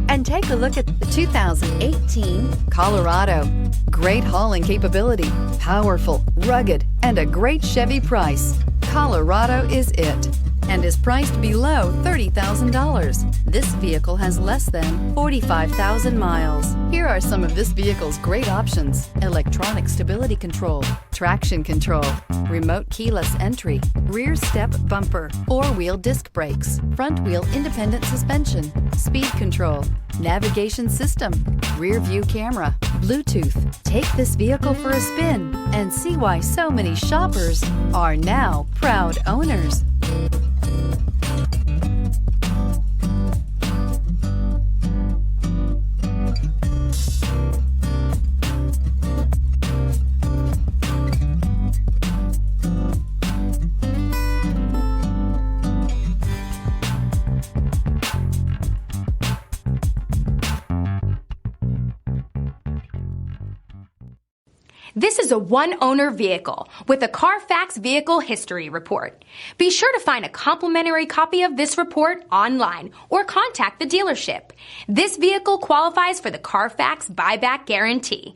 and take a look at the 2018 Colorado. Great hauling capability, powerful, rugged, and a great Chevy price. Colorado is it, and is priced below $30,000. This vehicle has less than 45,000 miles. Here are some of this vehicle's great options: electronic stability control, traction control, remote keyless entry, rear step bumper, four-wheel disc brakes, front wheel independent suspension, speed control, navigation system, rear view camera, Bluetooth. Take this vehicle for a spin and see why so many shoppers are now proud owners. This is a one-owner vehicle with a CARFAX Vehicle History Report. Be sure to find a complimentary copy of this report online or contact the dealership. This vehicle qualifies for the CARFAX Buyback Guarantee.